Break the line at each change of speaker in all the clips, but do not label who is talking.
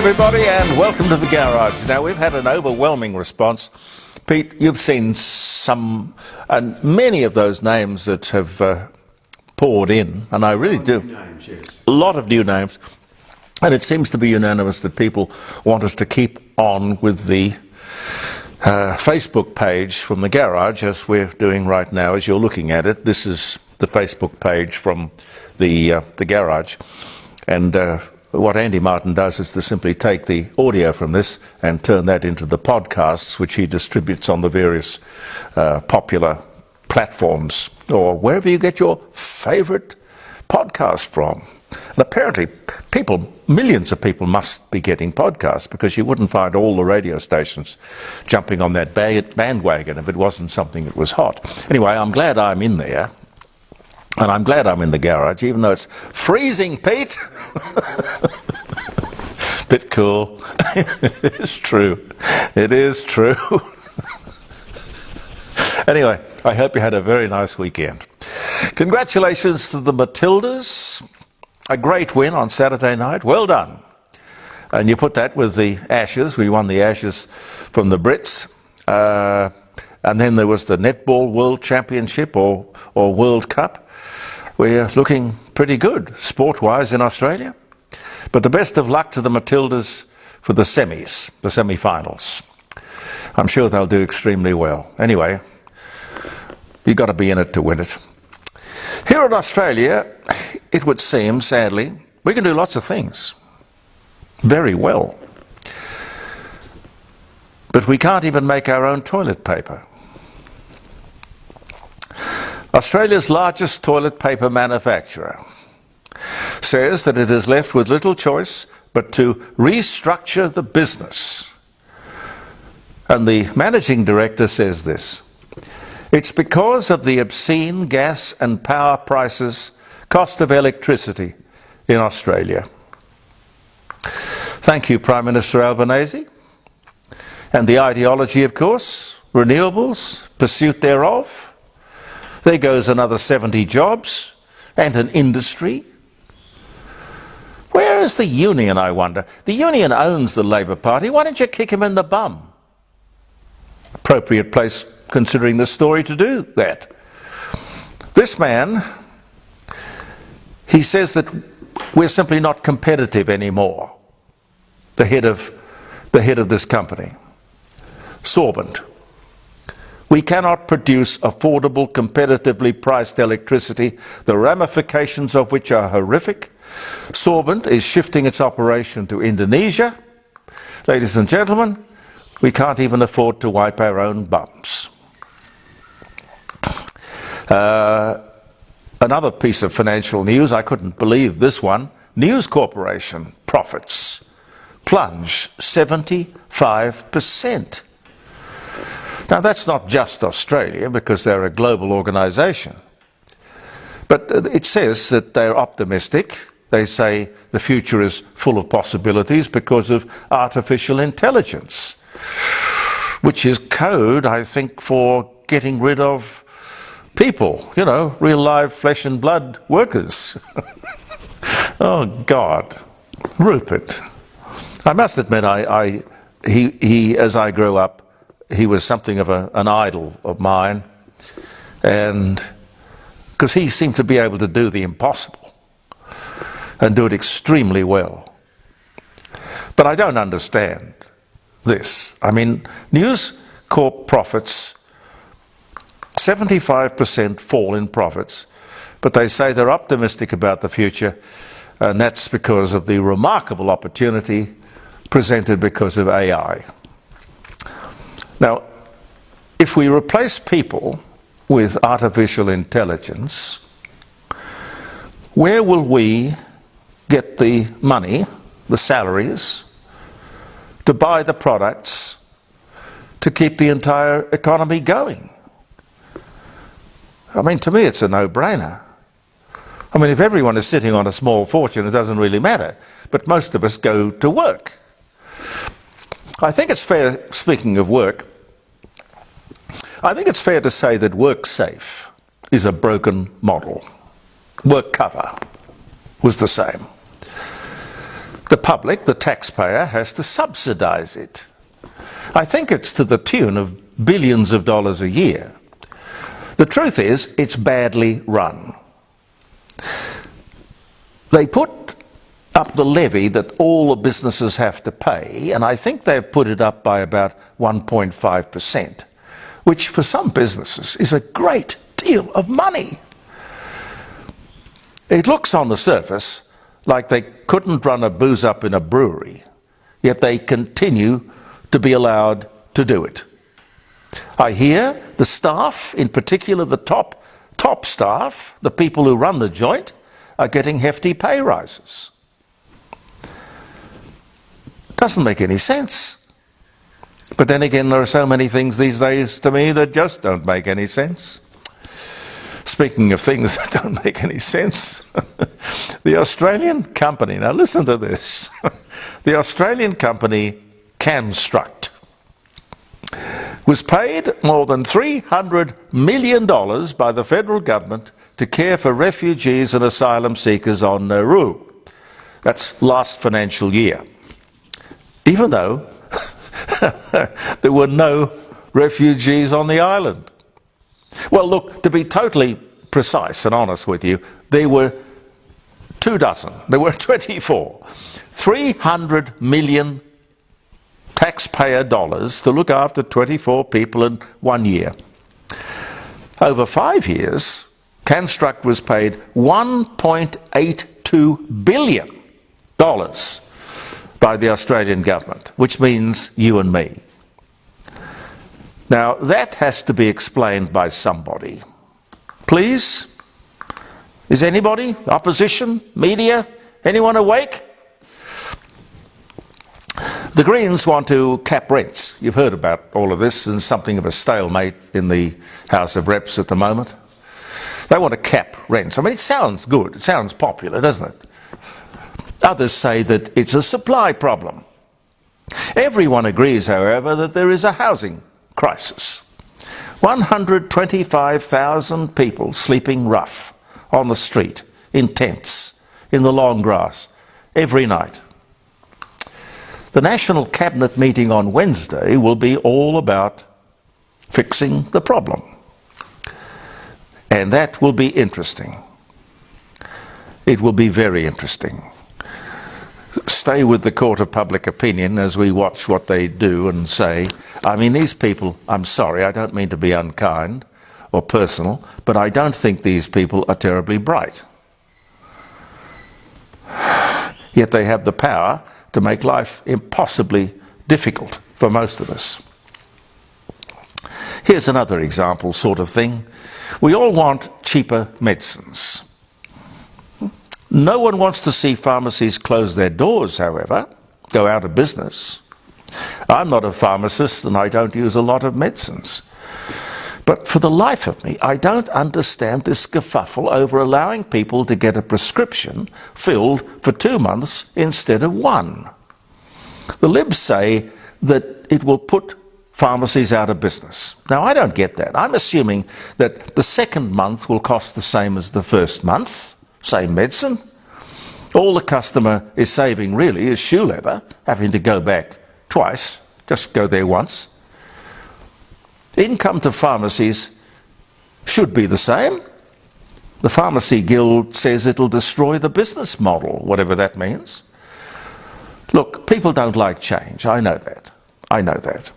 everybody, and welcome to the garage. Now, we've had an overwhelming response. Pete, you've seen some, and many of those names that have poured in, and I really do.
Names, yes.
A lot of new names, and it seems to be unanimous that people want us to keep on with the Facebook page from the garage, as we're doing right now, as you're looking at it. This is the Facebook page from the garage, and what Andy Martin does is to simply take the audio from this and turn that into the podcasts, which he distributes on the various popular platforms, or wherever you get your favourite podcast from. And apparently millions of people must be getting podcasts, because you wouldn't find all the radio stations jumping on that bandwagon if it wasn't something that was hot. Anyway, I'm glad I'm in there. And I'm glad I'm in the garage, even though it's freezing, Pete. Bit cool. It's true. It is true. Anyway, I hope you had a very nice weekend. Congratulations to the Matildas. A great win on Saturday night. Well done. And you put that with the Ashes. We won the Ashes from the Brits. And then there was the Netball World Championship or World Cup. We're looking pretty good, sport-wise, in Australia. But the best of luck to the Matildas for the semis, the semi-finals. I'm sure they'll do extremely well. Anyway, you've got to be in it to win it. Here in Australia, it would seem, sadly, we can do lots of things very well. But we can't even make our own toilet paper. Australia's largest toilet paper manufacturer says that it is left with little choice but to restructure the business. And the managing director says this: it's because of the obscene gas and power prices, cost of electricity in Australia. Thank you, Prime Minister Albanese. And the ideology, of course, renewables, pursuit thereof. There goes another 70 jobs and an industry. Where is the union, I wonder? The union owns the Labor Party. Why don't you kick him in the bum? Appropriate place, considering the story, to do that. This man, he says that we're simply not competitive anymore. The head of this company, Sorbent. We cannot produce affordable, competitively priced electricity, the ramifications of which are horrific. Sorbent is shifting its operation to Indonesia. Ladies and gentlemen, we can't even afford to wipe our own bums. Another piece of financial news, I couldn't believe this one. News Corporation profits plunge 75%. Now, that's not just Australia, because they're a global organisation. But it says that they're optimistic. They say the future is full of possibilities because of artificial intelligence, which is code, I think, for getting rid of people, you know, real live flesh and blood workers. Oh, God. Rupert. I must admit, he, as I grew up, he was something of an idol of mine, and because he seemed to be able to do the impossible and do it extremely well. But I don't understand this. I mean, News Corp profits, 75% fall in profits, but they say they're optimistic about the future, and that's because of the remarkable opportunity presented because of AI. Now, if we replace people with artificial intelligence, where will we get the money, the salaries, to buy the products to keep the entire economy going? I mean, to me, it's a no-brainer. I mean, if everyone is sitting on a small fortune, it doesn't really matter. But most of us go to work. I think it's fair, speaking of work, I think it's fair to say that WorkSafe is a broken model. WorkCover was the same. The public, the taxpayer, has to subsidise it. I think it's to the tune of billions of dollars a year. The truth is, it's badly run. They put up the levy that all the businesses have to pay, and I think they've put it up by about 1.5%, which for some businesses is a great deal of money. It looks on the surface like they couldn't run a booze up in a brewery, yet they continue to be allowed to do it. I hear the staff, in particular the top staff, the people who run the joint, are getting hefty pay rises. Doesn't make any sense. But then again, there are so many things these days to me that just don't make any sense. Speaking of things that don't make any sense, the Australian company, now listen to this, the Australian company Construct was paid more than $300 million by the federal government to care for refugees and asylum seekers on Nauru. That's last financial year. Even though there were no refugees on the island. Well, look, to be totally precise and honest with you, there were 24. 300 million taxpayer dollars to look after 24 people in 1 year. Over 5 years, Construct was paid $1.82 billion by the Australian government, which means you and me. Now, that has to be explained by somebody. Please? Is anybody? Opposition? Media? Anyone awake? The Greens want to cap rents. You've heard about all of this, and something of a stalemate in the House of Reps at the moment. They want to cap rents. I mean, it sounds good. It sounds popular, doesn't it? Others say that it's a supply problem. Everyone agrees, however, that there is a housing crisis. 125,000 people sleeping rough on the street, in tents, in the long grass, every night. The National Cabinet meeting on Wednesday will be all about fixing the problem. And that will be interesting. It will be very interesting. Stay with the court of public opinion as we watch what they do and say. I mean, these people, I'm sorry, I don't mean to be unkind or personal, but I don't think these people are terribly bright. Yet they have the power to make life impossibly difficult for most of us. Here's another example sort of thing. We all want cheaper medicines. No one wants to see pharmacies close their doors, however, go out of business. I'm not a pharmacist and I don't use a lot of medicines. But for the life of me, I don't understand this kerfuffle over allowing people to get a prescription filled for 2 months instead of 1. The Libs say that it will put pharmacies out of business. Now, I don't get that. I'm assuming that the second month will cost the same as the first month, same medicine. All the customer is saving really is shoe leather, having to go back twice, just go there once. Income to pharmacies should be the same. The Pharmacy Guild says it'll destroy the business model, whatever that means. Look, people don't like change. I know that. I know that.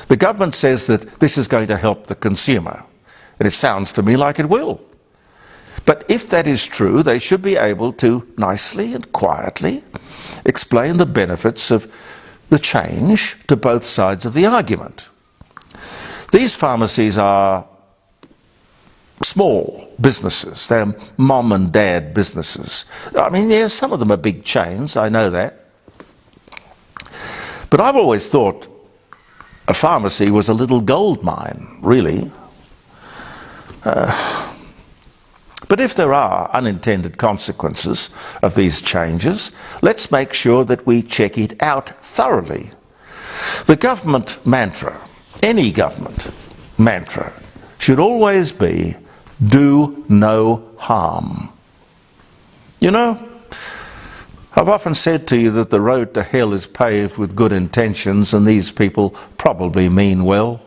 The government says that this is going to help the consumer, and it sounds to me like it will. But if that is true, they should be able to nicely and quietly explain the benefits of the change to both sides of the argument. These pharmacies are small businesses. They're mom and dad businesses. I mean, yes, some of them are big chains, I know that. But I've always thought a pharmacy was a little gold mine, really. But if there are unintended consequences of these changes, let's make sure that we check it out thoroughly. The government mantra, any government mantra, should always be, do no harm. You know, I've often said to you that the road to hell is paved with good intentions, and these people probably mean well,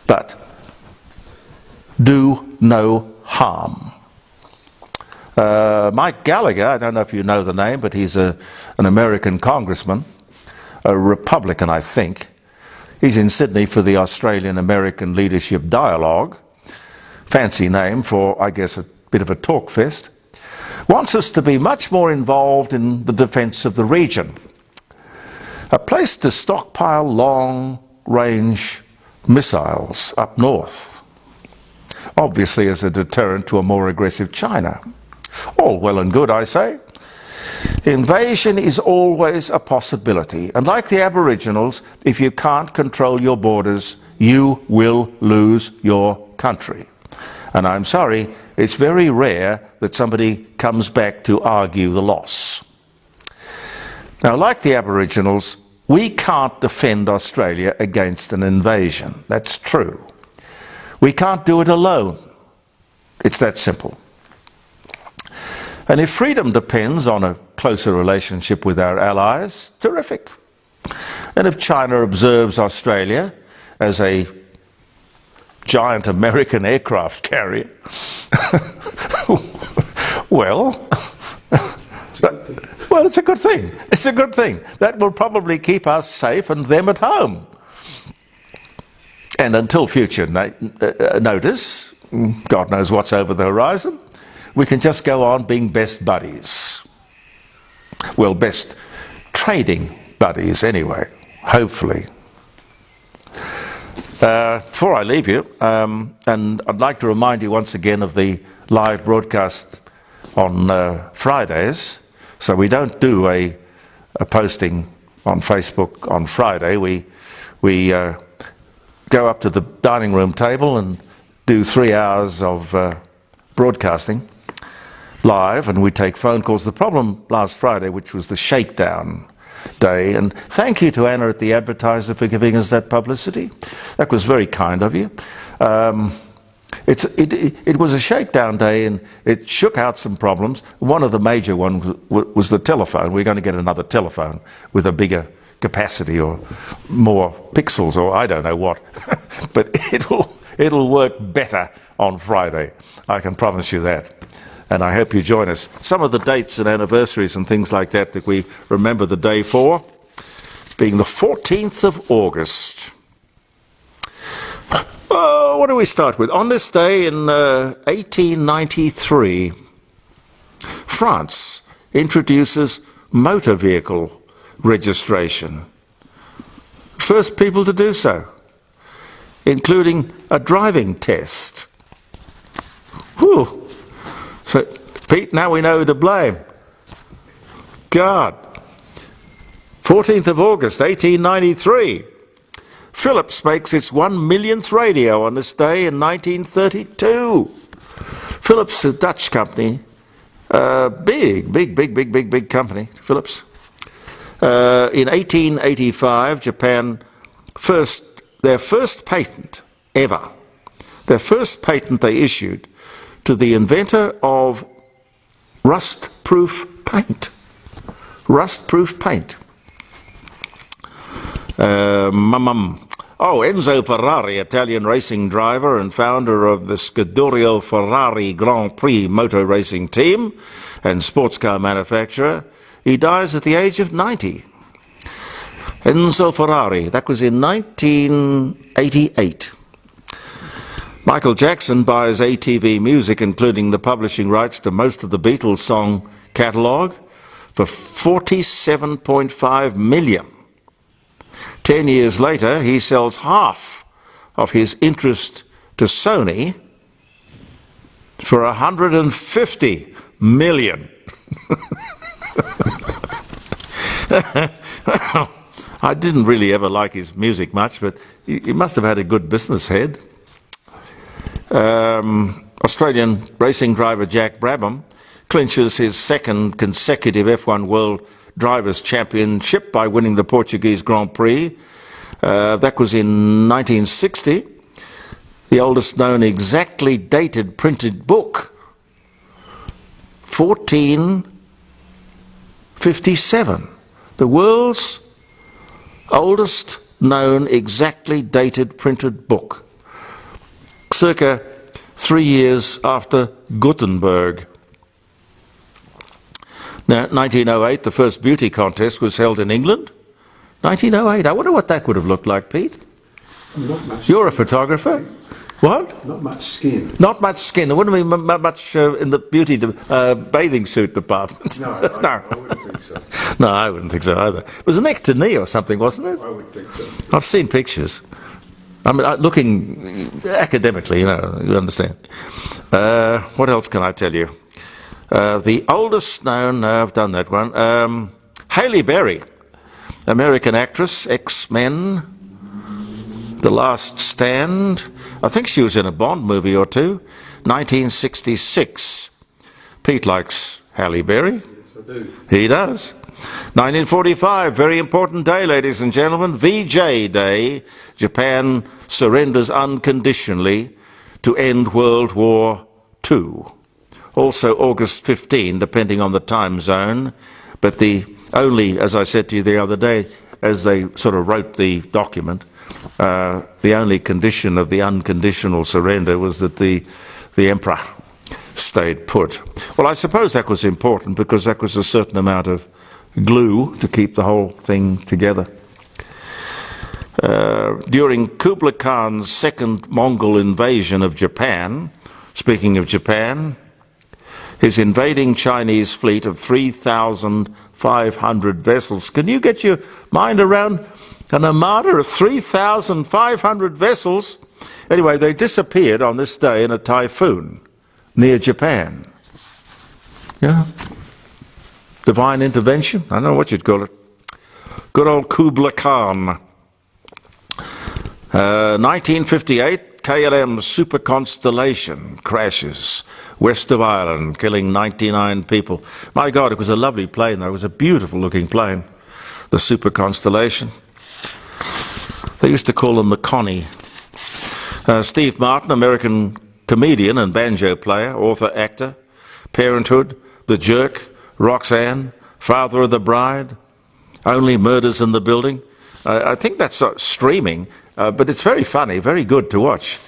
but do no harm. Mike Gallagher, I don't know if you know the name, but he's an American congressman, a Republican, I think. He's in Sydney for the Australian-American Leadership Dialogue. Fancy name for, I guess, a bit of a talk fest. Wants us to be much more involved in the defence of the region. A place to stockpile long-range missiles up north. Obviously as a deterrent to a more aggressive China. All well and good, I say. Invasion is always a possibility, and like the Aboriginals, if you can't control your borders, you will lose your country. And I'm sorry, it's very rare that somebody comes back to argue the loss. Now, like the Aboriginals, we can't defend Australia against an invasion. That's true. We can't do it alone. It's that simple. And if freedom depends on a closer relationship with our allies, terrific. And if China observes Australia as a giant American aircraft carrier, well, it's a good thing. It's a good thing. That will probably keep us safe and them at home. And until future notice, God knows what's over the horizon, we can just go on being best buddies. Well, best trading buddies anyway, hopefully. Before I leave you, and I'd like to remind you once again of the live broadcast on Fridays. So we don't do a posting on Facebook on Friday. We go up to the dining room table and do 3 hours of broadcasting live, and we take phone calls. The problem last Friday, which was the shakedown day, and thank you to Anna at the Advertiser for giving us that publicity. That was very kind of you. It was a shakedown day, and it shook out some problems. One of the major ones was the telephone. We're going to get another telephone with a bigger capacity or more pixels or I don't know what. But it'll work better on Friday. I can promise you that. And I hope you join us. Some of the dates and anniversaries and things like that that we remember the day for, being the 14th of August. What do we start with? On this day in 1893, France introduces motor vehicle registration. First people to do so, including a driving test. Whew. So, Pete, now we know who to blame. God. 14th of August, 1893. Philips makes its 1 millionth radio on this day in 1932. Philips, a Dutch company, big company, Philips. In 1885, Japan their first patent ever, their first patent they issued to the inventor of rust-proof paint. Rust-proof paint. Enzo Ferrari, Italian racing driver and founder of the Scuderia Ferrari Grand Prix motor racing team and sports car manufacturer. He dies at the age of 90. Enzo Ferrari, that was in 1988. Michael Jackson buys ATV Music, including the publishing rights to most of the Beatles song catalogue, for $47.5 million. 10 years later, he sells half of his interest to Sony for $150 million. I didn't really ever like his music much, but he must have had a good business head. Australian racing driver Jack Brabham clinches his second consecutive F1 World Drivers' Championship by winning the Portuguese Grand Prix. That was in 1960. The oldest known exactly dated printed book. 14 57. The world's oldest known exactly dated printed book. Circa 3 years after Gutenberg. Now, 1908, the first beauty contest was held in England. 1908. I wonder what that would have looked like, Pete.
Not much.
You're a photographer. What?
Not much skin.
Not much skin. There wouldn't be much in the beauty bathing suit department.
No, I wouldn't think so.
No, I wouldn't think so either. It was neck to knee or something, wasn't it?
I would think so.
I've seen pictures. I mean, looking academically, you understand. What else can I tell you? The oldest known, I've done that one. Halle Berry, American actress, X-Men, The Last Stand. I think she was in a Bond movie or two. 1966. Pete likes Halle Berry.
Yes, I do.
He does. 1945, very important day, ladies and gentlemen. VJ Day. Japan surrenders unconditionally to end World War II. Also August 15, depending on the time zone. But the only, as I said to you the other day, as they sort of wrote the document, the only condition of the unconditional surrender was that the emperor stayed put. Well, I suppose that was important because that was a certain amount of glue to keep the whole thing together. During Kublai Khan's second Mongol invasion of Japan, speaking of Japan, his invading Chinese fleet of 3,500 vessels. Can you get your mind around an armada of 3,500 vessels? Anyway, they disappeared on this day in a typhoon near Japan. Yeah. Divine intervention? I don't know what you'd call it. Good old Kublai Khan. 1958, KLM Super Constellation crashes west of Ireland, killing 99 people. My God, it was a lovely plane, though. It was a beautiful looking plane, the Super Constellation. They used to call them the Connie. Steve Martin, American comedian and banjo player, author, actor. Parenthood, The Jerk, Roxanne, Father of the Bride, Only Murders in the Building. I think that's streaming, but it's very funny, very good to watch.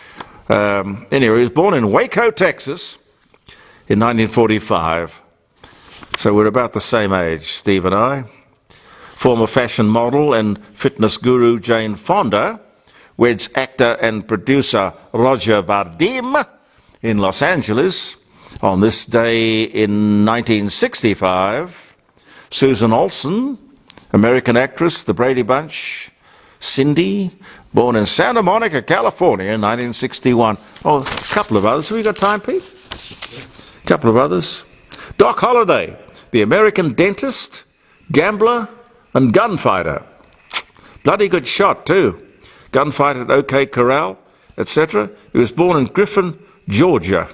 Anyway, he was born in Waco, Texas in 1945. So we're about the same age, Steve and I. Former fashion model and fitness guru Jane Fonda weds actor and producer Roger Vadim in Los Angeles. On this day in 1965, Susan Olsen, American actress, The Brady Bunch, Cindy, born in Santa Monica, California in 1961. Oh, a couple of others. Have we got time, Pete? A couple of others. Doc Holliday, the American dentist, gambler, and gunfighter. Bloody good shot, too. Gunfighter at OK Corral, etc. He was born in Griffin, Georgia.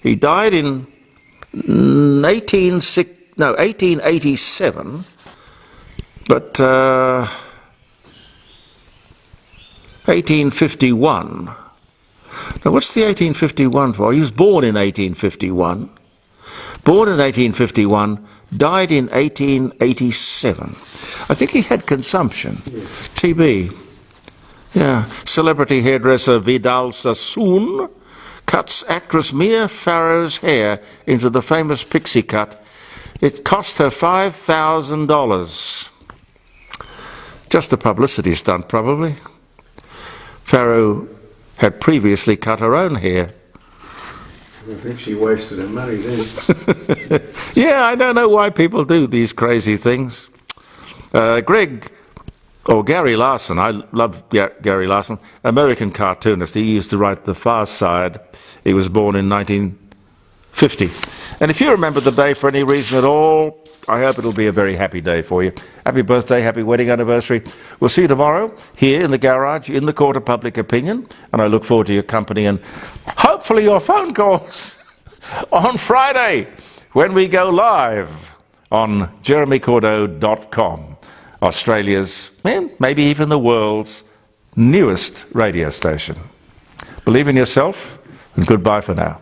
He died in 1887, but 1851. Now, what's the 1851 for? He was born in 1851. Born in 1851, died in 1887. I think he had consumption, TB. Yeah. Celebrity hairdresser Vidal Sassoon cuts actress Mia Farrow's hair into the famous pixie cut. It cost her $5,000. Just a publicity stunt, probably. Farrow had previously cut her own hair.
I think she wasted her money then.
Yeah, I don't know why people do these crazy things. Gary Larson, I love Gary Larson, American cartoonist. He used to write The Far Side. He was born in 1950. And if you remember the day for any reason at all, I hope it'll be a very happy day for you. Happy birthday, happy wedding anniversary. We'll see you tomorrow here in the garage, in the court of public opinion, and I look forward to your company and hopefully your phone calls on Friday when we go live on jeremycordeaux.com, Australia's, and maybe even the world's newest radio station. Believe in yourself, and goodbye for now.